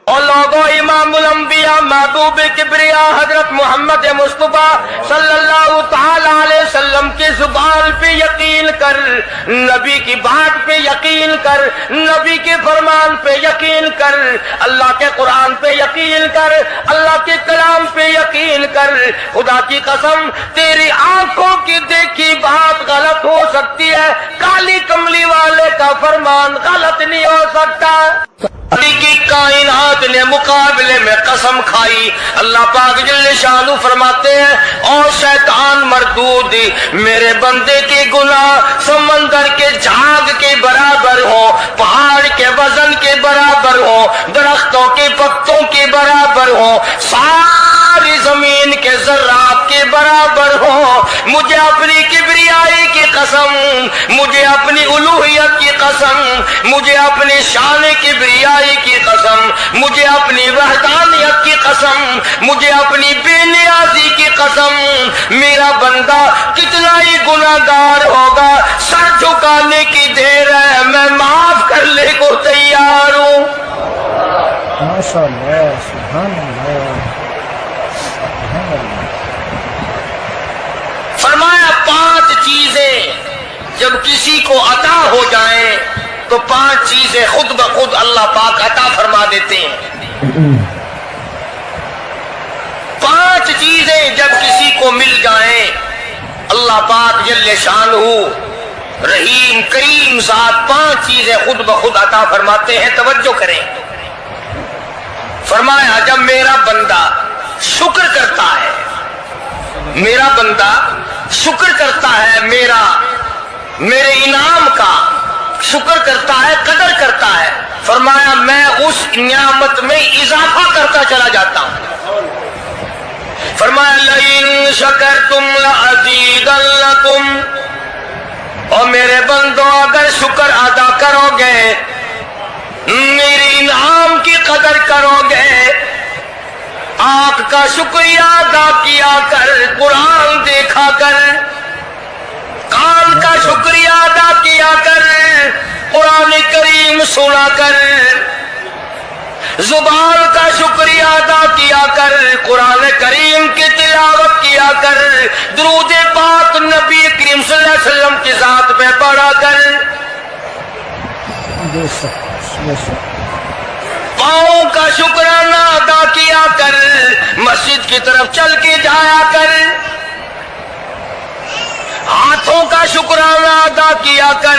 اور لوگوں امام الانبیاء محبوب کبریا حضرت محمد مصطفیٰ صلی اللہ تعالی علیہ وسلم کی زبان پہ یقین کر، نبی کی بات پہ یقین کر، نبی کے فرمان پہ یقین کر، اللہ کے قرآن پہ یقین کر، اللہ کے کلام پہ یقین کر۔ خدا کی قسم تیری آنکھوں کی دیکھی بات غلط ہو سکتی ہے، کالی کملی والے کا فرمان غلط نہیں ہو سکتا۔ کی کائنات نے مقابلے میں قسم کھائی۔ اللہ پاک جل شانہ فرماتے ہیں اور شیطان مردود، میرے بندے کے گناہ سمندر کے جھاگ کے برابر ہو، پہاڑ کے وزن کے برابر ہو، درختوں کے پتوں کے برابر ہو، ساری زمین کے ذرات کے برابر ہو۔ مجھے اپنی کبریائی کی قسم، مجھے اپنی الوہیت کی قسم، مجھے اپنی شان کبریائی کی قسم، مجھے اپنی وحدانیت کی قسم، مجھے اپنی بے نیازی کی قسم، میرا بندہ کتنا ہی گناہگار ہوگا، سر جھکانے کی دیر ہے، میں معاف کرنے کو تیار ہوں۔ ماشاءاللہ، سبحان اللہ، سبحان اللہ۔ فرمایا 5 چیزیں جب کسی کو عطا ہو جائیں تو 5 چیزیں خود بخود اللہ پاک عطا فرما دیتے ہیں۔ 5 چیزیں جب کسی کو مل جائیں اللہ پاک جل شانہ رحیم کریم ذات 5 چیزیں خود بخود عطا فرماتے ہیں۔ توجہ کریں، فرمایا جب میرا بندہ شکر کرتا ہے، میرا بندہ شکر کرتا ہے، میرے انعام کا شکر کرتا ہے، قدر کرتا ہے، فرمایا میں اس نعمت میں اضافہ کرتا چلا جاتا ہوں۔ فرمایا لئن شکرتم لأزیدنکم، اور میرے بندوں اگر شکر ادا کرو گے، میرے انعام کی قدر کرو گے، آنکھ کا شکریہ ادا کیا کر، قرآن دیکھا کر، کان کا شکریہ ادا کیا کر، قرآن کریم سنا کر، زبان کا شکریہ ادا کیا کر، قرآن کریم کی تلاوت کیا کر، درود پاک نبی کریم صلی اللہ علیہ وسلم کی ذات پہ پڑھا کر، پاؤں کا شکرانہ ادا کیا کر، مسجد کی طرف چل کے جایا کر، ہاتھوں کا شکرانہ ادا کیا کر،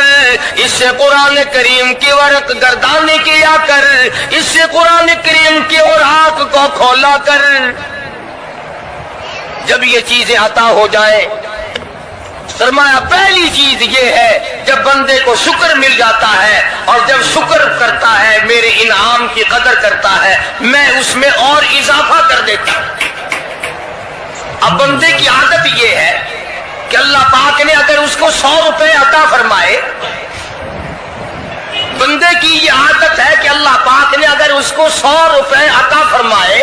اس سے قرآن کریم کی ورق گردانی کیا کر، اس سے قرآن کریم کی اوراق کو کھولا کر۔ جب یہ چیزیں عطا ہو جائیں، فرمایا پہلی چیز یہ ہے جب بندے کو شکر مل جاتا ہے اور جب شکر کرتا ہے، میرے انعام کی قدر کرتا ہے، میں اس میں اور اضافہ کر دیتا ہوں۔ اب بندے کی عادت یہ ہے کہ اللہ پاک نے اگر اس کو 100 روپے عطا فرمائے، بندے کی یہ عادت ہے کہ اللہ پاک نے اگر اس کو 100 روپے عطا فرمائے،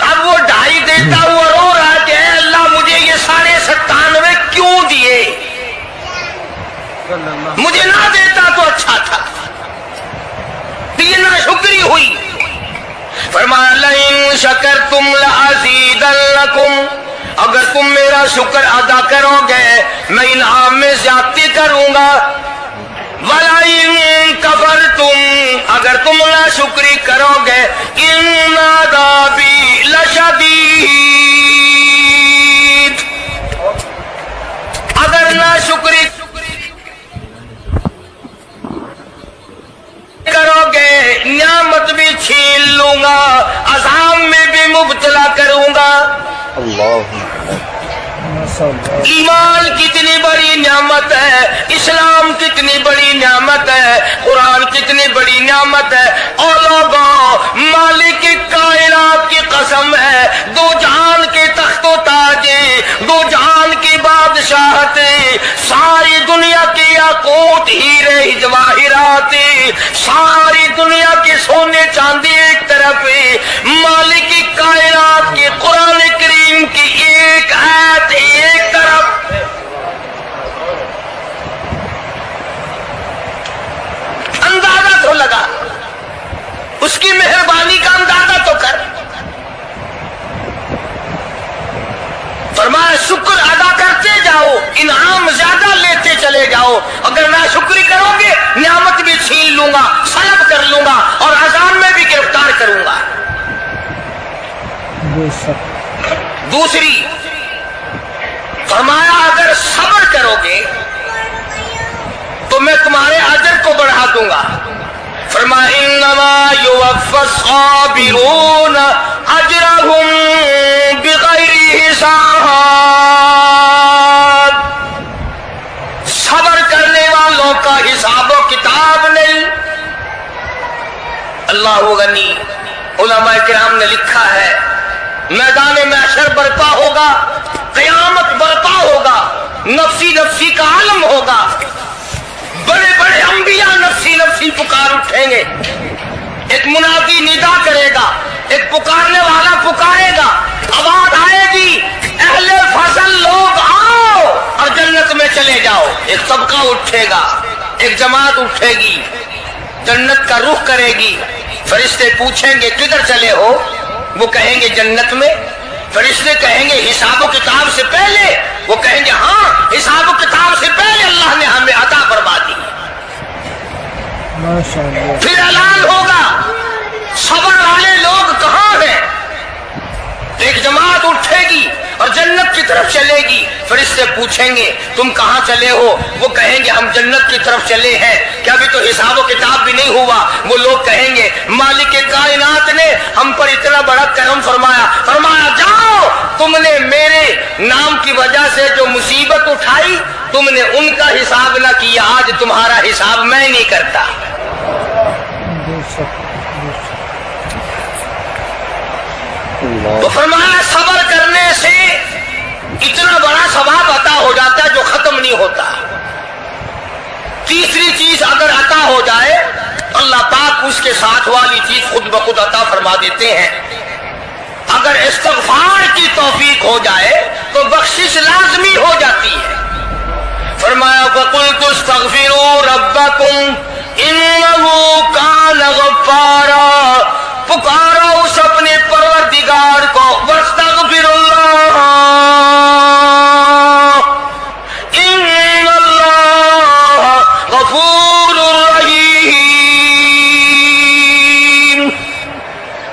اب وہ 2.5 دیتا ہوا رو رہا ہے کہ اے اللہ مجھے یہ 97.5 کیوں دیے، مجھے نہ دیتا تو اچھا تھا، یہ ناشکری ہوئی۔ فرمایا لئن شکرتم لأزیدنکم، اگر تم میرا شکر ادا کرو گے میں انعام میں زیادتی کروں گا، وَلَئِن كَفَرْتُمْ، اگر تم ناشکری کرو گے إِنَّ عَذَابِي لَشَدِيدٌ، اگر ناشکری کرو گے نعمت بھی چھین لوں گا، عذاب میں بھی مبتلا کروں گا۔ ایمان کتنی بڑی نعمت ہے، اسلام کتنی بڑی نعمت ہے، قرآن کتنی بڑی نعمت ہے۔ اور لوگوں مالک کائنات کی قسم ہے، 2 جہان کے تخت و تاج، 2 جہان کی بادشاہت، ساری دنیا کے یاقوت ہیرے جواہرات، ساری دنیا کے سونے چاندی ایک طرف، مالک کائنات کی قرآن کریم کی ایک آیت ایک طرف۔ اندازہ تو لگا اس کی مہربانی کا شکر ادا کرتے جاؤ، انعام زیادہ لیتے چلے جاؤ. اگر ناشکری کرو گے نعمت بھی چھین لوں گا، سلب کر لوں گا اور عذاب میں بھی گرفتار کروں گا. بے شک. دوسری فرمایا اگر صبر کرو گے تو میں تمہارے اجر کو بڑھا دوں گا. فرمایا انما یوفی الصابرون اجرهم بغیر حساب. صبر کرنے والوں کا حساب و کتاب نہیں. اللہ غنی. علماء کرام نے لکھا ہے میدان محشر برپا ہوگا، قیامت برپا ہوگا، نفسی نفسی کا عالم ہوگا، بڑے بڑے انبیاء نفسی نفسی پکار اٹھیں گے. ایک منادی ندا کرے گا، ایک پکارنے والا پکارے گا، آواز آئے گی اہل فضل لوگ آؤ اور جنت میں چلے جاؤ. ایک طبقہ اٹھے گا، ایک جماعت اٹھے گی، جنت کا رخ کرے گی. فرشتے پوچھیں گے کدھر چلے ہو؟ وہ کہیں گے جنت میں. فرشتے کہیں گے حساب و کتاب سے پہلے؟ وہ کہیں گے ہاں حساب و کتاب سے پہلے اللہ نے ہمیں عطا فرما دی. ماشاءاللہ. پھر اعلان ہوگا صبر والے لوگ کہاں ہیں؟ ایک جماعت اٹھے گی اور جنت کی طرف چلے گی. فرشتے پوچھیں گے تم کہاں چلے ہو؟ وہ کہیں گے ہم جنت کی طرف چلے ہیں. کیا ابھی تو حساب و کتاب بھی نہیں ہوا؟ وہ لوگ کہیں گے مالک کائنات نے ہم پر اتنا بڑا کرم فرمایا. فرمایا جاؤ، تم نے میرے نام کی وجہ سے جو مصیبت اٹھائی تم نے ان کا حساب نہ کیا، آج تمہارا حساب میں نہیں کرتا. بے شک. بے شک. تو فرمایا صبر کرنے سے اتنا بڑا ثواب عطا ہو جاتا ہے جو ختم نہیں ہوتا. تیسری چیز اگر عطا ہو جائے اللہ پاک اس کے ساتھ والی چیز خود بخود عطا فرما دیتے ہیں. اگر استغفار کی توفیق ہو جائے تو بخشش لازمی ہو جاتی ہے. فرمایا فَقُلْتُ اسْتَغْفِرُوا رَبَّكُمْ إِنَّهُ كَانَ غَفَّارًا. پکارو اس اپنے پروردگار کو. وَاسْتَغْفِرُوا اللَّهَ إِنَّ اللَّهَ غَفُورٌ رَحِيمٌ.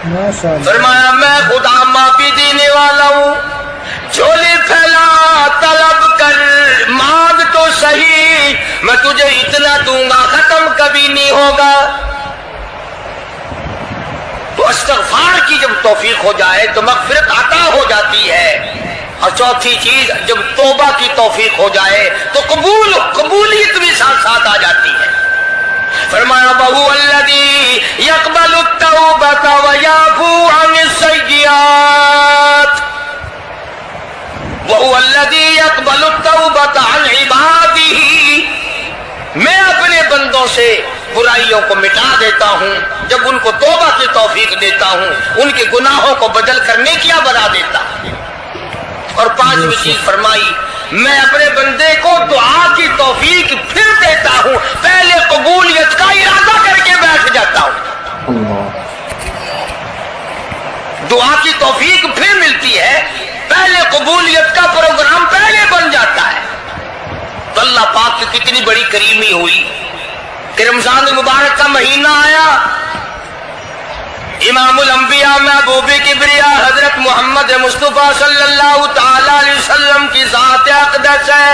ماشاءاللہ. فرمایا میں خدا معافی دینے والا ہوں. جھولی پھیلا طلب کر، مانگ تو صحیح، میں تجھے اتنا دوں گا ختم کبھی نہیں ہوگا. تو استغفار کی جب توفیق ہو جائے تو مغفرت عطا ہو جاتی ہے. اور چوتھی چیز جب توبہ کی توفیق ہو جائے تو قبولیت بھی ساتھ ساتھ آ جاتی ہے. فرمایا وَهُوَ الَّذِي يَقْبَلُ التَّوْبَةَ وَيَعْفُو عَنِ السَّيِّئَاتِ. وَهُوَ الَّذِي يَقْبَلُ التَّوْبَةَ عَنْ عِبَادِهِ. میں اپنے بندوں سے برائیوں کو مٹا دیتا ہوں جب ان کو توبہ کی توفیق دیتا ہوں، ان کے گناہوں کو بدل کر نیکیاں بنا دیتا ہوں. اور پانچویں چیز فرمائی میں اپنے بندے کو دعا کی توفیق پھر دیتا ہوں، پہلے قبولیت کا ارادہ کر کے بیٹھ جاتا ہوں. دعا کی توفیق پھر ملتی ہے، پہلے قبولیت کا پروگرام پہلے بن جاتا ہے. تو اللہ پاک کی کتنی بڑی کریمی ہوئی کہ رمضان المبارک کا مہینہ آیا، امام الانبیاء محبوب کبریا حضرت محمد مصطفیٰ صلی اللہ تعالی علیہ وسلم کی ذات اقدس ہے،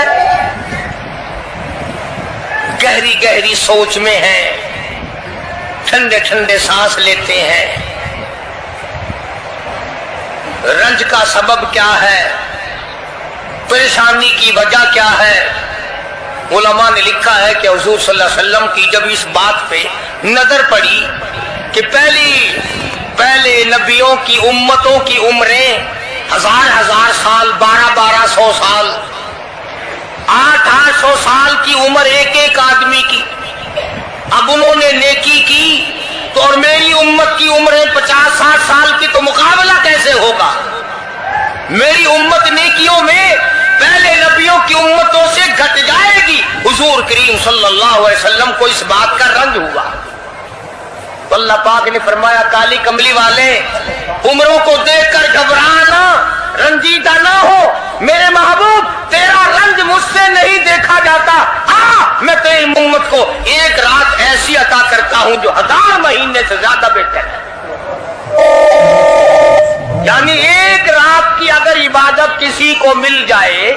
گہری گہری سوچ میں ہیں، ٹھنڈے ٹھنڈے سانس لیتے ہیں. رنج کا سبب کیا ہے؟ پریشانی کی وجہ کیا ہے؟ علماء نے لکھا ہے کہ حضور صلی اللہ علیہ وسلم کی جب اس بات پہ نظر پڑی کہ پہلے نبیوں کی امتوں کی عمریں 1000 سال، 1200 سال، 800 سال کی عمر ایک آدمی کی. اب انہوں نے نیکی کی تو اور میری امت کی عمریں 50-60 سال کی، تو مقابلہ کیسے ہوگا؟ میری امت نیکیوں میں پہلے نبیوں کی امتوں سے گھٹ جائے گی. حضور کریم صلی اللہ علیہ وسلم کو اس بات کا رنج ہوا. تو اللہ پاک نے فرمایا کالی کملی والے عمروں کو دیکھ کر گھبرانا، رنجیدہ نہ ہو میرے محبوب، تیرا رنج مجھ سے نہیں دیکھا جاتا، میں تیری امت کو ایک رات ایسی عطا کرتا ہوں جو 1000 مہینے سے زیادہ بہتر ہے۔ یعنی ایک رات کی اگر عبادت کسی کو مل جائے،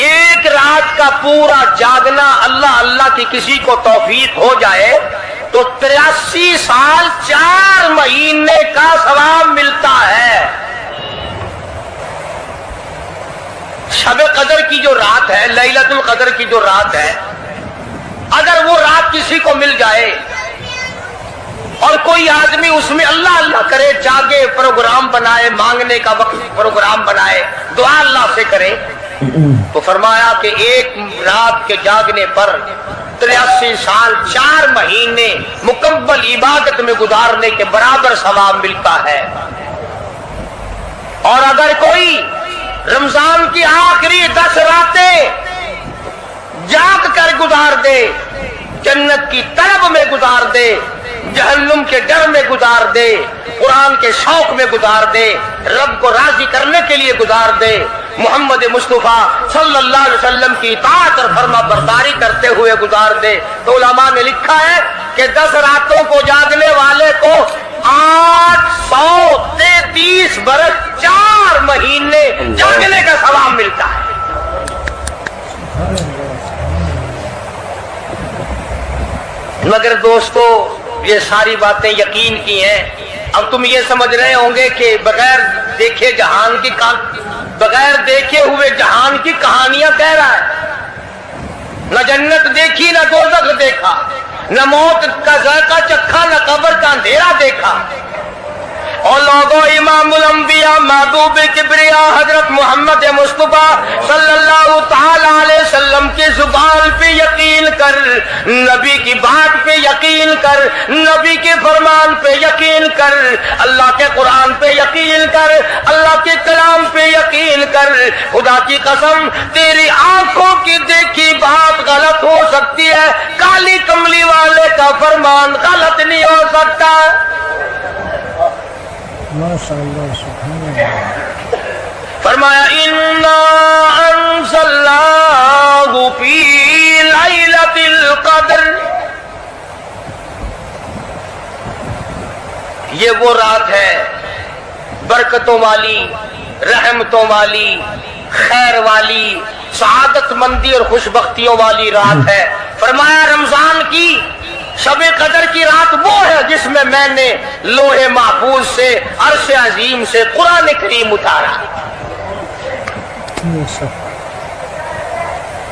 ایک رات کا پورا جاگنا اللہ اللہ کی کسی کو توفیق ہو جائے تو 83 سال 4 مہینے کا ثواب ملتا ہے۔ شب قدر کی جو رات ہے، لیلۃ القدر کی جو رات ہے، اگر وہ رات کسی کو مل جائے اور کوئی آدمی اس میں اللہ اللہ کرے، جاگے، پروگرام بنائے، مانگنے کا وقت پروگرام بنائے، دعا اللہ سے کرے، تو فرمایا کہ ایک رات کے جاگنے پر 83 سال 4 مہینے مکمل عبادت میں گزارنے کے برابر ثواب ملتا ہے۔ اور اگر کوئی رمضان کی آخری 10 راتیں جاگ کر گزار دے، جنت کی طلب میں گزار دے، جہنم کے ڈر میں گزار دے، قرآن کے شوق میں گزار دے، رب کو راضی کرنے کے لیے گزار دے، محمد مصطفیٰ صلی اللہ علیہ وسلم کی اطاعت اور فرما برداری کرتے ہوئے گزار دے، تو علماء نے لکھا ہے کہ 10 راتوں کو جاگنے والے کو 833 برس 4 مہینے جاگنے کا ثواب ملتا ہے۔ مگر دوستو، یہ ساری باتیں یقین کی ہیں۔ اب تم یہ سمجھ رہے ہوں گے کہ بغیر دیکھے جہان کی بغیر دیکھے ہوئے جہان کی کہانیاں کہہ رہا ہے، نہ جنت دیکھی، نہ دوزخ دیکھا، نہ موت کا ذائقہ چکھا، نہ قبر کا اندھیرا دیکھا۔ اور لوگوں، امام الانبیاء محبوب کبریا حضرت محمد مصطفیٰ صلی اللہ تعالی علیہ وسلم کی زبان پہ یقین کر، نبی کی بات پہ یقین کر، نبی کے فرمان پہ یقین کر، اللہ کے قرآن پہ یقین کر، اللہ کے کلام پہ یقین کر۔ خدا کی قسم، تیری آنکھوں کی دیکھی بات غلط ہو سکتی ہے، کالی کملی والے کا فرمان غلط نہیں ہو سکتا۔ ماشاءاللہ، سبحان اللہ۔ فرمایا اِنَّا أَنزَلْنَاهُ فِي لَيْلَةِ الْقَدْرِ، یہ وہ رات ہے برکتوں والی، رحمتوں والی، خیر والی، سعادت مندی اور خوشبختیوں والی رات ہے۔ فرمایا رمضان کی شب قدر کی رات وہ ہے جس میں میں نے لوح محفوظ سے، عرش عظیم سے قرآن کریم اتارا۔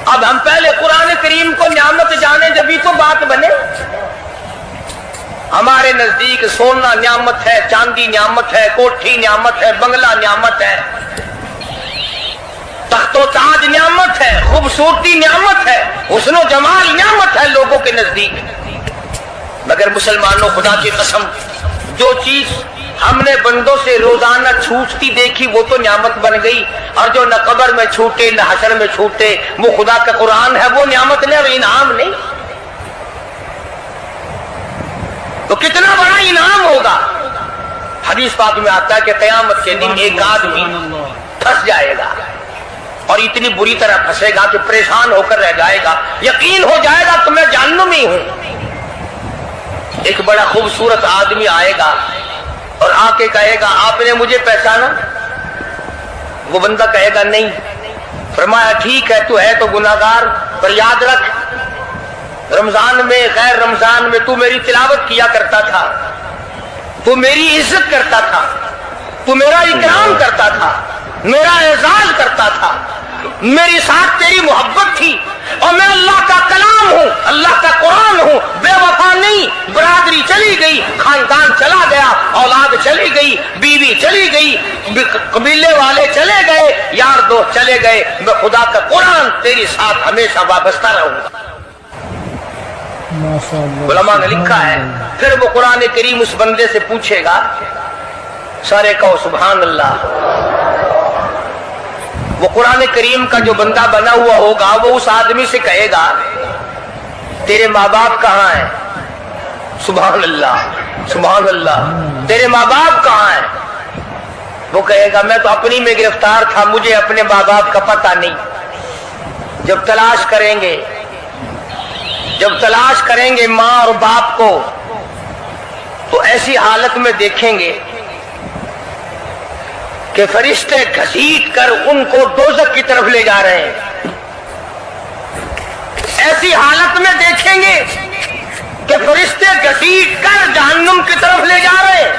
اب ہم پہلے قرآن کریم کو نعمت جانے جبھی تو بات بنے۔ ہمارے نزدیک سونا نعمت ہے، چاندی نعمت ہے، کوٹھی نعمت ہے، بنگلہ نعمت ہے، تخت و تاج نعمت ہے، خوبصورتی نعمت ہے، حسن و جمال نعمت ہے لوگوں کے نزدیک۔ مگر مسلمانوں، خدا کی قسم، جو چیز ہم نے بندوں سے روزانہ چھوٹتی دیکھی وہ تو نعمت بن گئی، اور جو نہ قبر میں چھوٹے نہ حشر میں چھوٹے وہ خدا کا قرآن ہے، وہ نعمت نہیں اور انعام نہیں، تو کتنا بڑا انعام ہوگا۔ حدیث پاک میں آتا ہے کہ قیامت کے دن ایک آدمی پھنس جائے گا، اور اتنی بری طرح پھنسے گا کہ پریشان ہو کر رہ جائے گا، یقین ہو جائے گا کہ میں جہنمی ہوں۔ ایک بڑا خوبصورت آدمی آئے گا اور آ کے کہے گا آپ نے مجھے پہچانا؟ وہ بندہ کہے گا نہیں۔ فرمایا ٹھیک ہے، تو ہے تو گناہگار، پر یاد رکھ رمضان میں غیر رمضان میں تو میری تلاوت کیا کرتا تھا، تو میری عزت کرتا تھا، تو میرا اکرام کرتا تھا، میرا اعزاز کرتا تھا، میری ساتھ تیری محبت تھی، اور میں اللہ کا کلام ہوں، اللہ کا قرآن ہوں، بے وفا نہیں۔ برادری چلی گئی، خاندان چلا گیا، اولاد چلی گئی، بیوی چلی گئی، قبیلے والے چلے گئے، یار دوست چلے گئے، میں خدا کا قرآن تیری ساتھ ہمیشہ وابستہ رہوں گا۔ علماء نے لکھا ہے پھر وہ قرآن کریم اس بندے سے پوچھے گا، سارے کہو سبحان اللہ۔ وہ قرآن کریم کا جو بندہ بنا ہوا ہوگا وہ اس آدمی سے کہے گا تیرے ماں باپ کہاں ہیں؟ سبحان اللہ، سبحان اللہ۔ تیرے ماں باپ کہاں ہیں؟ وہ کہے گا میں تو اپنی میں گرفتار تھا، مجھے اپنے ماں باپ کا پتہ نہیں۔ جب تلاش کریں گے ماں اور باپ کو، تو ایسی حالت میں دیکھیں گے کہ فرشتے گھسیٹ کر ان کو دوزخ کی طرف لے جا رہے ہیں۔ ایسی حالت میں دیکھیں گے کہ فرشتے گھسیٹ کر جہنم کی طرف لے جا رہے ہیں،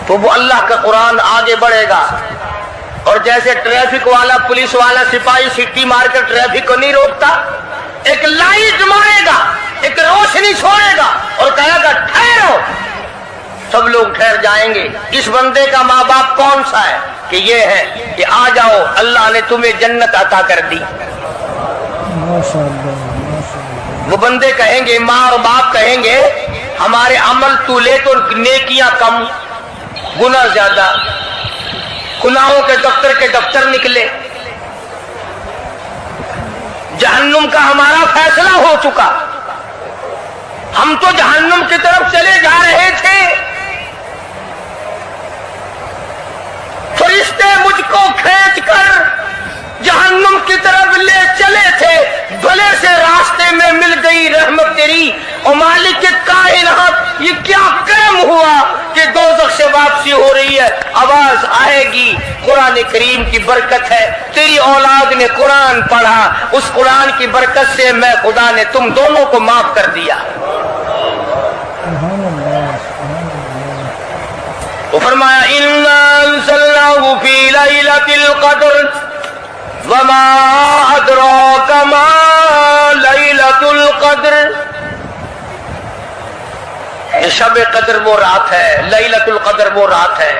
تو وہ اللہ کا قرآن آگے بڑھے گا، اور جیسے ٹریفک والا، پولیس والا، سپاہی سٹی مار کر ٹریفک کو نہیں روکتا، ایک لائٹ مارے گا، ایک روشنی چھوڑے گا اور کہے گا ٹھہرو، سب لوگ ٹھہر جائیں گے۔ اس بندے کا ماں باپ کون سا ہے؟ کہ یہ ہے کہ آ جاؤ، اللہ نے تمہیں جنت عطا کر دی۔ وہ بندے کہیں گے، ماں اور باپ کہیں گے ہمارے عمل تو لے تو نیکیاں کم، گناہ زیادہ، گناہوں کے دفتر نکلے، جہنم کا ہمارا فیصلہ ہو چکا، ہم تو جہنم کی طرف چلے جا رہے تھے، فرشتے مجھ کو کھینچ کر جہنم کی طرف لے چلے تھے، بھلے سے راستے میں مل گئی رحمت تیری، اور مالک کائنات یہ کیا کرم ہوا کہ دوزخ سے واپسی ہو رہی ہے، آواز آئے گی، قرآن کریم کی برکت ہے، تیری اولاد نے قرآن پڑھا، اس قرآن کی برکت سے میں خدا نے تم دونوں کو معاف کر دیا۔ وہ فرمایا اِنَّا أَنزَلْنَاهُ فِي لَيْلَةِ الْقَدْرِ وَمَا أَدْرَاكَ مَا لَيْلَةُ الْقَدْرِ۔ شب قدر وہ رات ہے، لیلۃ القدر وہ رات ہے۔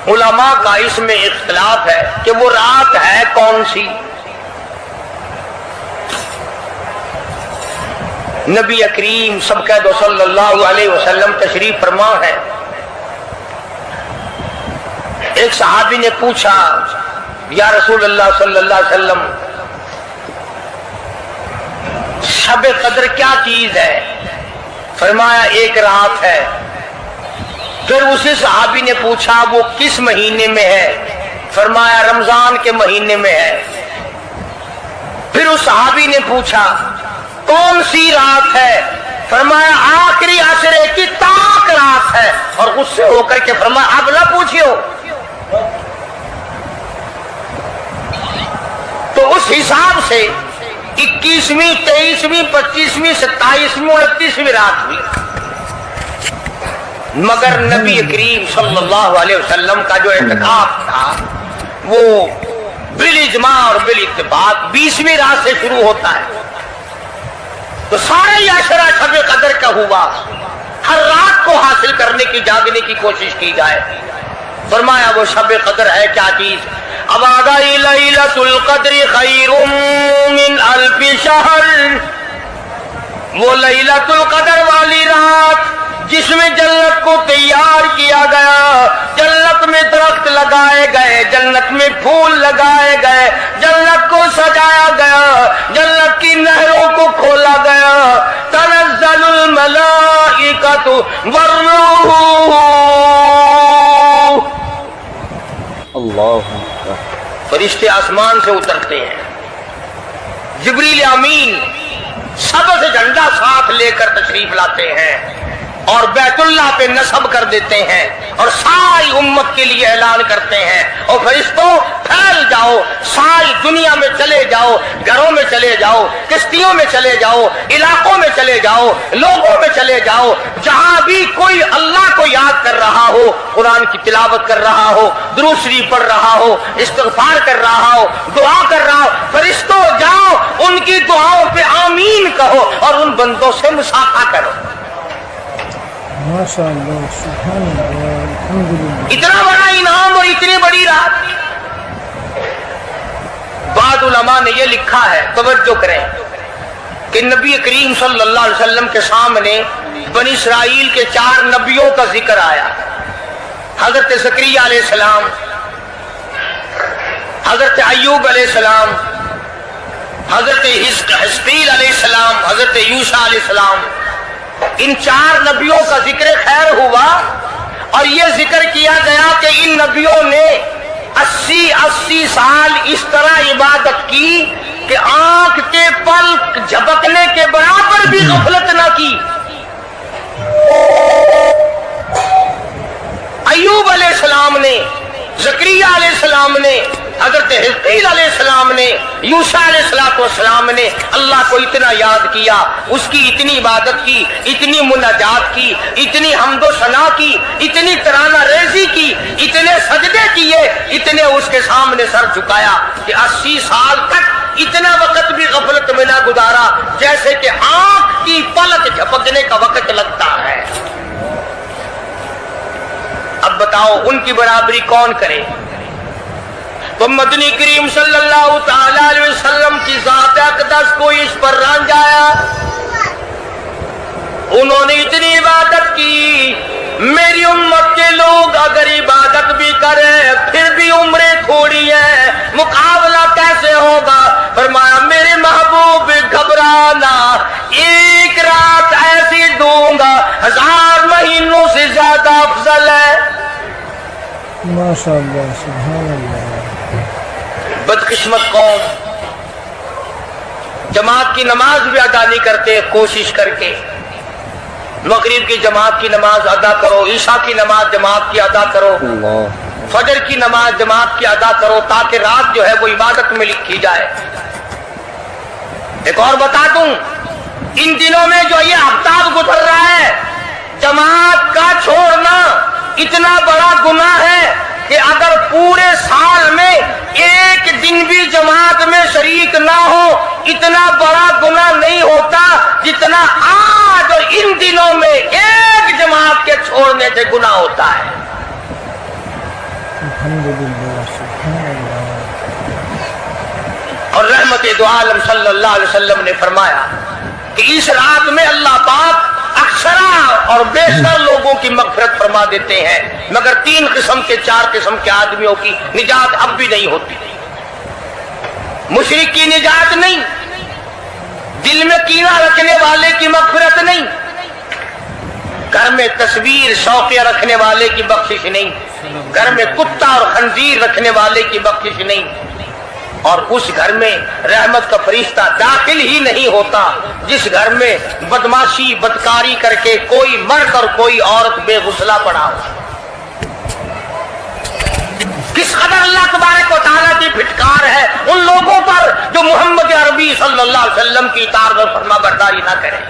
علماء کا اس میں اختلاف ہے کہ وہ رات ہے کون سی۔ نبی کریم سب کہہ دو صلی اللہ علیہ وسلم تشریف فرما ہے۔ ایک صحابی نے پوچھا یا رسول اللہ صلی اللہ علیہ وسلم شب قدر کیا چیز ہے؟ فرمایا ایک رات ہے۔ پھر اسی صحابی نے پوچھا وہ کس مہینے میں ہے؟ فرمایا رمضان کے مہینے میں ہے۔ پھر اس صحابی نے پوچھا کون سی رات ہے؟ فرمایا آخری عشرے کی تاک رات ہے، اور اس سے ہو کر کے فرمایا اب نہ پوچھو۔ تو اس حساب سے 21ویں، 23ویں، 25ویں، 27ویں، 29ویں رات ہوئی، مگر نبی کریم صلی اللہ علیہ وسلم کا جو اعتکاف تھا وہ بالاجماع اور بالاتفاق 20ویں رات سے شروع ہوتا ہے، تو سارے عشرہ شب قدر کا ہوا، ہر رات کو حاصل کرنے کی، جاگنے کی کوشش کی جائے۔ فرمایا وہ شب قدر ہے کیا چیز؟ ابادی لیلۃ القدر خیر من الف شہر، وہ لیلۃ القدر والی رات جس میں جنت کو تیار کیا گیا، جنت میں درخت لگائے گئے، جنت میں پھول لگائے گئے، جنت کو سجایا گیا، جنت کی نہروں کو کھولا گیا، تنزل الملائکۃ والروح، اللہ فرشتے آسمان سے اترتے ہیں، جبریل امین سبز جھنڈا ساتھ لے کر تشریف لاتے ہیں اور بیت اللہ پہ نصب کر دیتے ہیں اور ساری امت کے لیے اعلان کرتے ہیں، اور فرشتوں پھیل جاؤ، ساری دنیا میں چلے جاؤ، گھروں میں چلے جاؤ، کشتیوں میں چلے جاؤ، علاقوں میں چلے جاؤ، لوگوں میں چلے جاؤ، جہاں بھی کوئی اللہ کو یاد کر رہا ہو، قرآن کی تلاوت کر رہا ہو، درود شریف پڑھ رہا ہو، استغفار کر رہا ہو، دعا کر رہا ہو، فرشتوں جاؤ ان کی دعاؤں پہ آمین کہو اور ان بندوں سے مصافحہ کرو۔ ماشاء اللہ، سبحان اللہ، الحمدللہ۔ اتنا بڑا انعام اور اتنی بڑی رات۔ بعض علماء نے یہ لکھا ہے، توجہ کریں، کہ نبی کریم صلی اللہ علیہ وسلم کے سامنے بنی اسرائیل کے 4 نبیوں کا ذکر آیا، حضرت زکریا علیہ السلام، حضرت ایوب علیہ السلام، حضرت حزقیل علیہ السلام، حضرت یوشع علیہ السلام، ان 4 نبیوں کا ذکر خیر ہوا، اور یہ ذکر کیا گیا کہ ان نبیوں نے 80 سال اس طرح عبادت کی کہ آنکھ کے پلک جھپکنے کے برابر بھی غفلت نہ کی. ایوب علیہ السلام نے، زکریا علیہ السلام نے، حضرت حزقیل علیہ السلام نے، یوشع علیہ السلام نے اللہ کو اتنا یاد کیا، اس کی اتنی عبادت کی، اتنی مناجات کی، اتنی حمد و ثنا کی، اتنی ترانہ ریزی کی، اتنے سجدے کیے، اتنے اس کے سامنے سر جھکایا کہ 80 سال تک اتنا وقت بھی غفلت میں نہ گزارا جیسے کہ آنکھ کی پلک جھپکنے کا وقت لگتا ہے. اب بتاؤ ان کی برابری کون کرے؟ تو مدنی کریم صلی اللہ تعالی علیہ وسلم کی ذات اقدس کو اس پر رنجایا. انہوں نے اتنی عبادت کی. میری امت کے لوگ اگر عبادت بھی کریں پھر بھی عمریں تھوڑی ہیں، مقابلہ کیسے ہوگا؟ فرمایا میرے محبوب گھبرانا، ایک رات ایسی دوں گا 1000 مہینوں سے زیادہ افضل ہے. ماشاء اللہ، سبحان اللہ. بدقسمت قوم جماعت کی نماز بھی ادا نہیں کرتے. کوشش کر کے مغرب کی جماعت کی نماز ادا کرو، عشاء کی نماز جماعت کی ادا کرو، فجر کی نماز جماعت کی ادا کرو تاکہ رات جو ہے وہ عبادت میں لکھی جائے. ایک اور بتا دوں، ان دنوں میں جو یہ آفتاب گزر رہا ہے، جماعت کا چھوڑنا اتنا بڑا گناہ ہے کہ اگر پورے سال میں ایک دن بھی جماعت میں شریک نہ ہو اتنا بڑا گناہ نہیں ہوتا جتنا آج اور ان دنوں میں ایک جماعت کے چھوڑنے سے گناہ ہوتا ہے. الحمدللہ، سبحان اللہ. اور رحمت دو عالم صلی اللہ علیہ وسلم نے فرمایا کہ اس رات میں اللہ پاک اکثرا اور بیشتر لوگوں کی مغفرت فرما دیتے ہیں، مگر 3 قسم کے 4 قسم کے آدمیوں کی نجات اب بھی نہیں ہوتی. مشرک کی نجات نہیں، دل میں کینہ رکھنے والے کی مغفرت نہیں، گھر میں تصویر شوقیہ رکھنے والے کی بخشش نہیں، گھر میں کتا اور خنزیر رکھنے والے کی بخشش نہیں، اور اس گھر میں رحمت کا فرشتہ داخل ہی نہیں ہوتا جس گھر میں بدماشی بدکاری کر کے کوئی مرد اور کوئی عورت بے غسلہ پڑا ہو. کس قدر اللہ تبارک و تعالیٰ کی پھٹکار ہے ان لوگوں پر جو محمد عربی صلی اللہ علیہ وسلم کی اطاعت اور فرما برداری نہ کریں.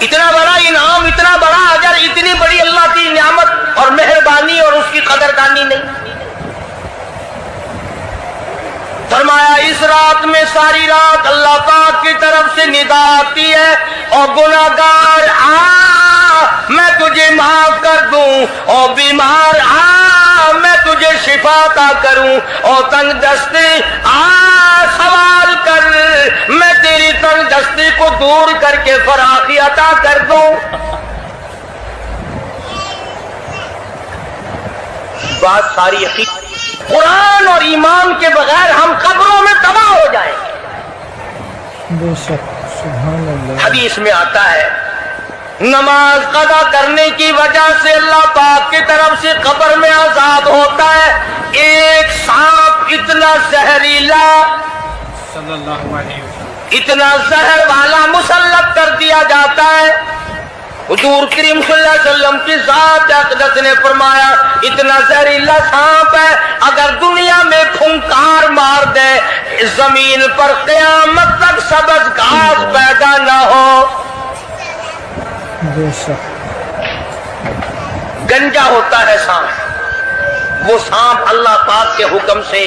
اتنا بڑا انعام، اتنا بڑا اجر، اتنی بڑی اللہ کی نعمت اور مہربانی اور اس کی قدردانی نہیں. فرمایا اس رات میں ساری رات اللہ پاک کی طرف سے ندا آتی ہے اور گناہگار آ میں تجھے معاف کر دوں، اور بیمار آ میں تجھے شفا عطا کروں، اور تنگ دستی آ سوال کر میں تیری تنگ دستی کو دور کر کے فراخی عطا کر دوں. بات ساری یقین، قرآن اور ایمان کے بغیر ہم قبروں میں تباہ ہو جائیں گے. بے شک، سبحان اللہ. حدیث میں آتا ہے نماز قضا کرنے کی وجہ سے اللہ پاک کی طرف سے قبر میں عذاب ہوتا ہے. ایک سانپ اتنا زہریلا، اتنا زہر والا مسلط کر دیا جاتا ہے. حضور کریم صلی اللہ علیہ وسلم کی ذات اقدس نے فرمایا اتنا زہریلا سانپ ہے اگر دنیا میں پھنکار مار دے زمین پر قیامت تک سبز گھاس پیدا نہ ہو. بے شک. گنجا ہوتا ہے سانپ، وہ سانپ اللہ پاک کے حکم سے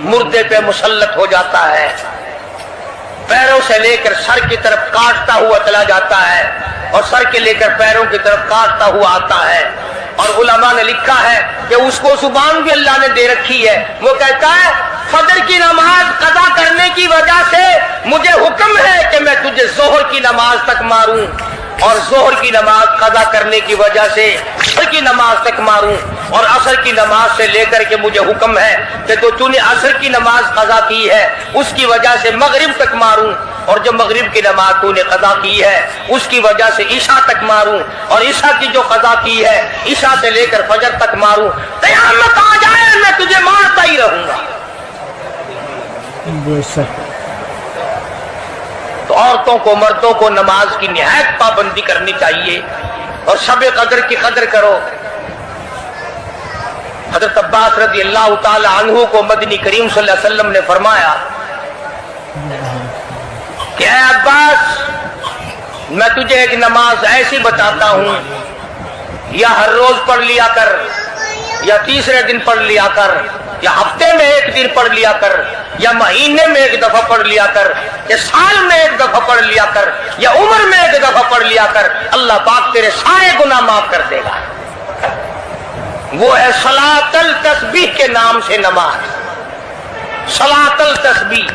مردے پہ مسلط ہو جاتا ہے، پیروں سے لے کر سر کی طرف کاٹتا ہوا چلا جاتا ہے اور سر کے لے کر پیروں کی طرف کاٹتا ہوا آتا ہے. اور علماء نے لکھا ہے کہ اس کو زبان بھی اللہ نے دے رکھی ہے. وہ کہتا ہے فجر کی نماز قضا کرنے کی وجہ سے مجھے حکم ہے کہ میں تجھے ظہر کی نماز تک ماروں، اور ظہر کی نماز قضا کرنے کی وجہ سے عصر کی نماز تک ماروں. اور عصر کی نماز سے لے کر کے مجھے حکم ہے کہ تو نے عصر کی نماز قضا کی ہے اس کی وجہ سے مغرب تک ماروں، اور جو مغرب کی نماز تو نے قضا کی ہے اس کی وجہ سے عشاء تک ماروں، اور عشاء کی جو قضا کی ہے عشاء سے لے کر فجر تک ماروں، قیامت آ جائے میں تجھے مارتا ہی رہوں گا۔ بے شک تو عورتوں کو مردوں کو نماز کی نہایت پابندی کرنی چاہیے، اور شب قدر کی قدر کرو۔ حضرت عباس رضی اللہ تعالی عنہ کو مدنی کریم صلی اللہ علیہ وسلم نے فرمایا کہ اے عباس، میں تجھے ایک نماز ایسی بتاتا ہوں، یا ہر روز پڑھ لیا کر، یا تیسرے دن پڑھ لیا کر، یا ہفتے میں ایک دن پڑھ لیا کر، یا مہینے میں ایک دفعہ پڑھ لیا کر، یا سال میں ایک دفعہ پڑھ لیا کر، یا عمر میں ایک دفعہ پڑھ لیا کر، اللہ پاک تیرے سارے گناہ معاف کر دے گا۔ وہ ہے صلاۃ التسبیح کے نام سے نماز، صلاۃ التسبیح۔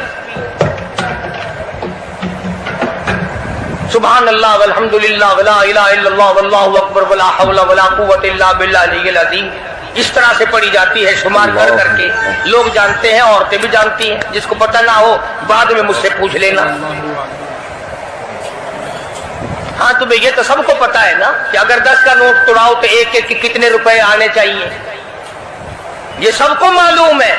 سبحان اللہ والحمد للہ ولا الہ الا اللہ واللہ اکبر ولا حول ولا قوت الا باللہ العلی العظیم، اس طرح سے پڑھی جاتی ہے شمار کر کر کے۔ لوگ جانتے ہیں، عورتیں بھی جانتی ہیں، جس کو پتہ نہ ہو بعد میں مجھ سے پوچھ لینا۔ ہاں تمہیں یہ تو سب کو پتا ہے نا کہ اگر 10 کا نوٹ توڑاؤ تو ایک ایک کے کتنے روپے آنے چاہیے، یہ سب کو معلوم ہے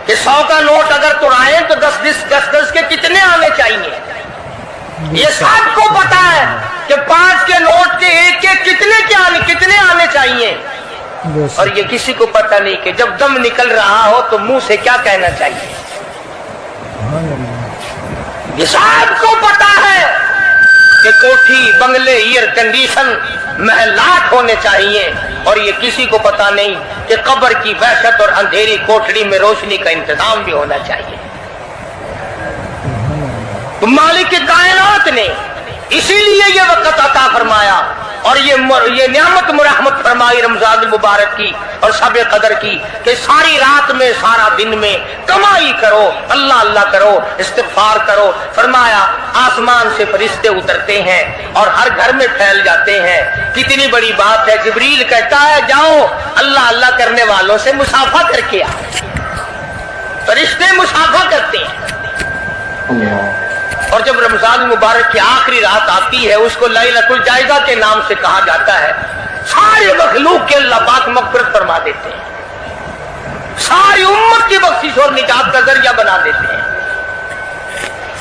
کہ 100 کا نوٹ اگر توڑائیں تو 10 کے کتنے آنے چاہیے، یہ سب کو پتا ہے کہ 5 کے نوٹ کے ایک ایک کتنے آنے چاہیے، اور یہ کسی کو پتا نہیں کہ جب دم نکل رہا ہو تو منہ سے کیا کہنا چاہیے، یہ سب کو پتا ہے کہ کوٹھی بنگلے ایئر کنڈیشن محلات ہونے چاہیے، اور یہ کسی کو پتا نہیں کہ قبر کی وحشت اور اندھیری کوٹڑی میں روشنی کا انتظام بھی ہونا چاہیے۔ تو مالک کائنات نے اسی لیے یہ وقت عطا فرمایا اور یہ نعمت مرحمت فرمائی رمضان المبارک کی اور شب قدر کی کہ ساری رات میں سارا دن میں کمائی کرو، اللہ اللہ کرو، استغفار کرو۔ فرمایا آسمان سے فرشتے اترتے ہیں اور ہر گھر میں پھیل جاتے ہیں، کتنی بڑی بات ہے۔ جبریل کہتا ہے جاؤ اللہ اللہ کرنے والوں سے مصافحہ کر کے آؤ، فرشتے مصافحہ کرتے ہیں۔ اور جب رمضان مبارک کی آخری رات آتی ہے اس کو لیلۃ الجائزہ کے نام سے کہا جاتا ہے، سارے مخلوق کے اللہ پاک مغفرت فرما دیتے ہیں، ساری امت کی بخشش اور نجات کا ذریعہ بنا دیتے ہیں۔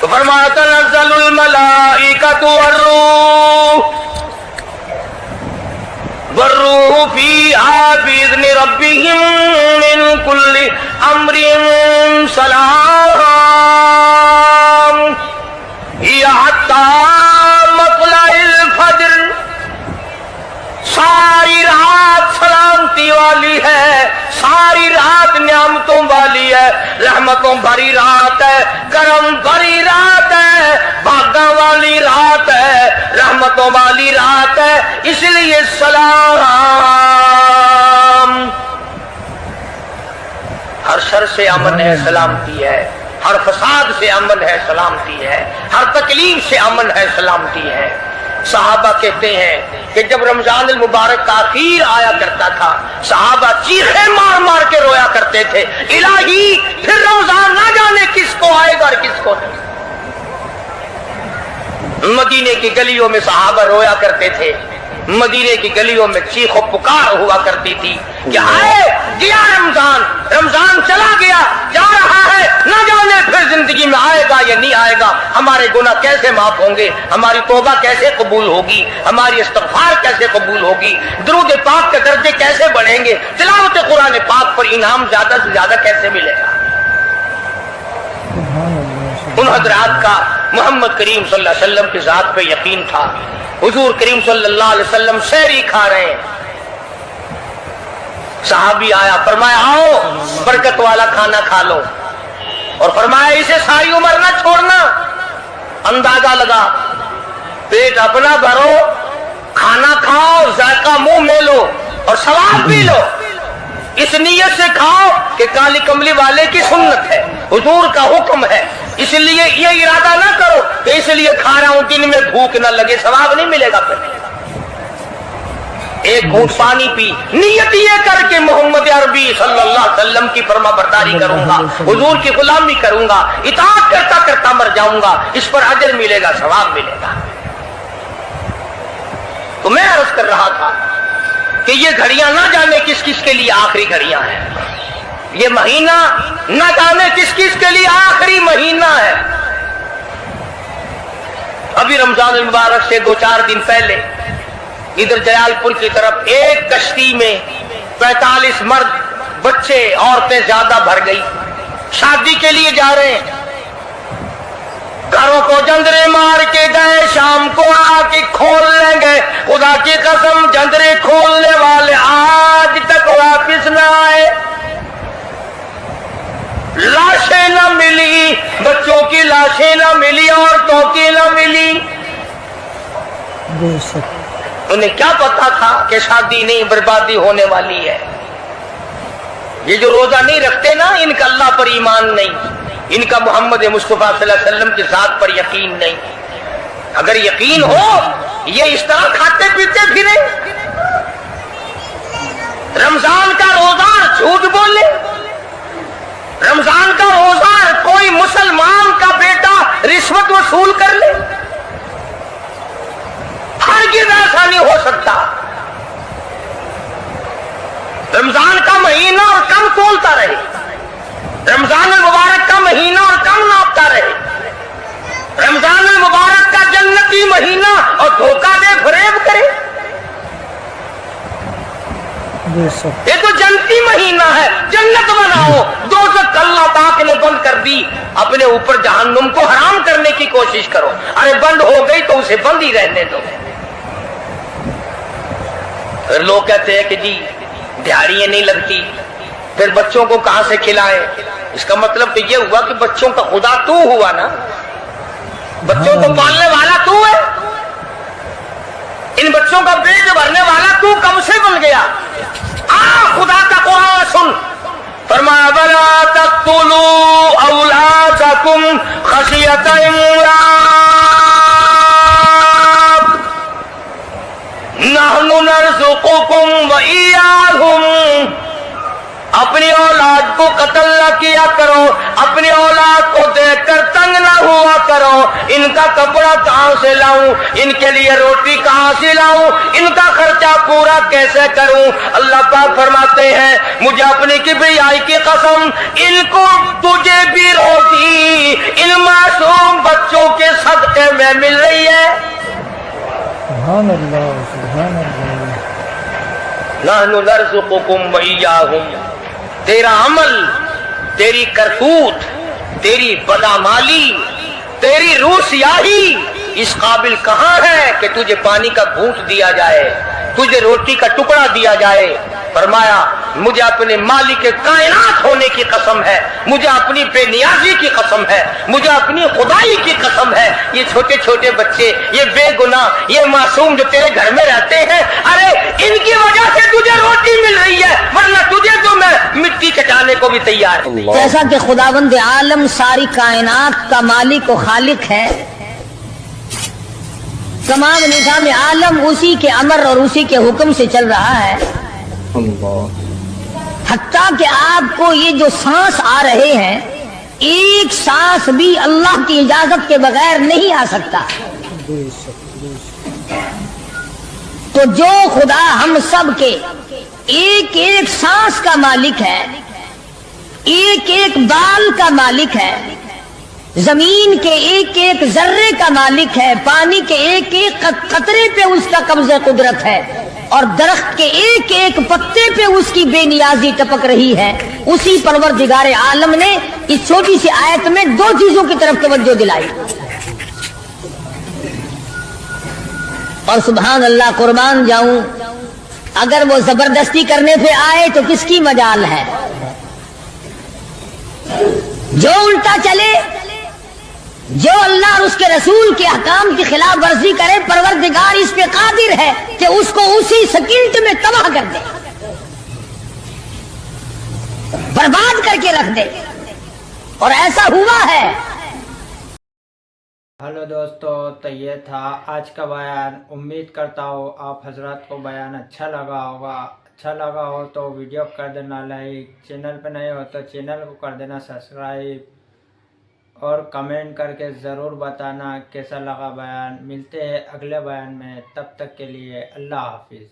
تو فرمایا تنزل الملائکۃ والروح فیہا بإذن ربہم من کل امر سلام مطلع الفجر۔ ساری رات سلامتی والی ہے، ساری رات نعمتوں والی ہے، رحمتوں بھری رات ہے، کرم بھری رات ہے، بھاگا والی رات ہے، رحمتوں والی رات ہے، اس لیے سلام۔ ہر شر سے امن ہے، سلامتی ہے، ہر فساد سے امن ہے، سلامتی ہے، ہر تکلیف سے امن ہے، سلامتی ہے۔ صحابہ کہتے ہیں کہ جب رمضان المبارک کا آخر آیا کرتا تھا صحابہ چیخیں مار مار کے رویا کرتے تھے، الہی پھر رمضان نہ جانے کس کو آئے گا اور کس کو نہیں۔ مدینے کی گلیوں میں صحابہ رویا کرتے تھے، مدینے کی گلیوں میں چیخ و پکار ہوا کرتی تھی کہ آئے گیا رمضان، رمضان چلا گیا، جا رہا ہے، نہ جانے پھر زندگی میں آئے گا یا نہیں آئے گا، ہمارے گناہ کیسے معاف ہوں گے، ہماری توبہ کیسے قبول ہوگی، ہماری استغفار کیسے قبول ہوگی، درود پاک کے درجے کیسے بڑھیں گے، تلاوت قرآن پاک پر انعام زیادہ سے زیادہ کیسے ملے گا۔ ان حضرات کا محمد کریم صلی اللہ علیہ وسلم کی ذات پہ یقین تھا۔ حضور کریم صلی اللہ علیہ وسلم سحری کھا رہے ہیں، صحابی آیا، فرمایا آؤ برکت والا کھانا کھا لو، اور فرمایا اسے ساری عمر نہ چھوڑنا۔ اندازہ لگا، پیٹ اپنا بھرو، کھانا کھاؤ، ذائقہ منہ میں لو اور ثواب بھی لو، اس نیت سے کھاؤ کہ کالی کملی والے کی سنت ہے، حضور کا حکم ہے، اس لیے یہ ارادہ نہ کرو کہ اس لیے کھا رہا ہوں دن میں بھوک نہ لگے، ثواب نہیں ملے گا پھر۔ ایک گھونٹ پانی پی، نیت یہ کر کے محمد عربی صلی اللہ علیہ وسلم کی فرما برداری کروں گا، حضور کی غلامی کروں گا، اطاعت کرتا کرتا مر جاؤں گا، اس پر اجر ملے گا، ثواب ملے گا۔ تو میں عرض کر رہا تھا کہ یہ گھڑیاں نہ جانے کس کس کے لیے آخری گھڑیاں ہیں، یہ مہینہ نہ جانے کس کس کے لیے آخری مہینہ ہے۔ ابھی رمضان المبارک سے 2-4 دن پہلے ادھر جلال پور کی طرف ایک کشتی میں 45 مرد، بچے، عورتیں زیادہ بھر گئی، شادی کے لیے جا رہے ہیں، گھروں کو جندرے مار کے گئے، شام کو آ کے کھول لیں گے، خدا کی قسم جندرے کھولنے والے آج تک واپس نہ آئے، لاشیں نہ ملی، بچوں کی لاشیں نہ ملی، عورتوں کی نہ ملی۔ بے شک انہیں کیا پتا تھا کہ شادی نہیں، بربادی ہونے والی ہے۔ یہ جو روزہ نہیں رکھتے نا، ان کا اللہ پر ایمان نہیں، ان کا محمد مصطفیٰ صلی اللہ علیہ وسلم کی ذات پر یقین نہیں۔ اگر یقین ہو یہ اس طرح کھاتے پیتے پھرے، رمضان کا روزہ جھوٹ بولے، رمضان کا روزہ کوئی مسلمان کا بیٹا رشوت وصول کر لے، ہرگز ایسا نہیں ہو سکتا۔ رمضان کا مہینہ اور کم تولتا رہے، رمضان المبارک کا مہینہ اور کم ناپتا رہے، رمضان المبارک کا جنتی مہینہ اور دھوکہ دے فریب کرے۔ بے شک یہ تو جنتی مہینہ ہے، جنت بناؤ، دوزخ اللہ پاک نے بند کر دی، اپنے اوپر جہنم کو حرام کرنے کی کوشش کرو۔ ارے بند ہو گئی تو اسے بند ہی رہنے دو۔ پھر لوگ کہتے ہیں کہ جی دیہڑیاں نہیں لگتی، پھر بچوں کو کہاں سے کھلائیں؟ اس کا مطلب تو یہ ہوا کہ بچوں کا خدا تو ہوا نا، بچوں کو پالنے والا تو ہے، ان بچوں کا پیٹ بھرنے والا تو کب سے بن گیا؟ خدا کا قرآن سن، فرمایا وَلَا تَقْتُلُوا أَوْلَادَكُمْ خَشْيَةَ إِمْلَاقٍ نَحْنُ نَرْزُقُكُمْ وَإِيَّاهُمْ۔ اپنی اولاد کو قتل نہ کیا کرو، اپنی اولاد کو دیکھ کر تنگ نہ ہوا کرو، ان کا کپڑا کہاں سے لاؤں، ان کے لیے روٹی کہاں سے لاؤں، ان کا خرچہ پورا کیسے کروں؟ اللہ پاک فرماتے ہیں مجھے اپنی کبریائی کی قسم، ان کو تجھے بھی روٹی ان معصوم بچوں کے صدقے میں مل رہی ہے۔ سبحان اللہ سبحان اللہ۔ نحن نرزقکم وإیاہم۔ تیرا عمل، تیری کرتوت، تیری بدعمالی، تیری روح سیاہی اس قابل کہاں ہے کہ تجھے پانی کا گھونٹ دیا جائے، تجھے روٹی کا ٹکڑا دیا جائے؟ فرمایا مجھے اپنے مالک کائنات ہونے کی قسم ہے، مجھے اپنی بے نیازی کی قسم ہے، مجھے اپنی خدائی کی قسم ہے، یہ چھوٹے چھوٹے بچے، یہ بے گناہ، یہ معصوم جو تیرے گھر میں رہتے ہیں، ارے ان کی وجہ سے تجھے روٹی مل رہی ہے، ورنہ تجھے تو میں مٹی چٹانے کو بھی تیار ہوں۔ جیسا کہ خداوند عالم ساری کائنات کا مالک و خالق ہے، تمام نظام عالم اسی کے امر اور اسی کے حکم سے چل رہا ہے، حتیٰ کہ آپ کو یہ جو سانس آ رہے ہیں، ایک سانس بھی اللہ کی اجازت کے بغیر نہیں آ سکتا۔ بے شک بے شک۔ تو جو خدا ہم سب کے ایک ایک سانس کا مالک ہے، ایک ایک بال کا مالک ہے، زمین کے ایک ایک ذرے کا مالک ہے، پانی کے ایک ایک قطرے پہ اس کا قبضہ قدرت ہے، اور درخت کے ایک ایک پتے پہ اس کی بے نیازی ٹپک رہی ہے، اسی پروردگار عالم نے اس چھوٹی سی آیت میں 2 چیزوں کی طرف توجہ دلائی۔ اور سبحان اللہ، قربان جاؤں، اگر وہ زبردستی کرنے پہ آئے تو کس کی مجال ہے؟ جو الٹا چلے، جو اللہ اور اس کے رسول کے احکام کی خلاف ورزی کرے، پروردگار اس پہ قادر ہے کہ اس کو اسی سیکنڈ میں تباہ کر دے، برباد کر کے رکھ دے، اور ایسا ہوا ہے۔ ہلو دوستو، تو یہ تھا آج کا بیان۔ امید کرتا ہوں آپ حضرات کو بیان اچھا لگا ہوگا۔ اچھا لگا ہو تو ویڈیو کر دینا لائک، چینل پہ نئے ہو تو چینل کو کر دینا سبسکرائب، اور کمنٹ کر کے ضرور بتانا کیسا لگا بیان۔ ملتے ہیں اگلے بیان میں، تب تک کے لیے اللہ حافظ۔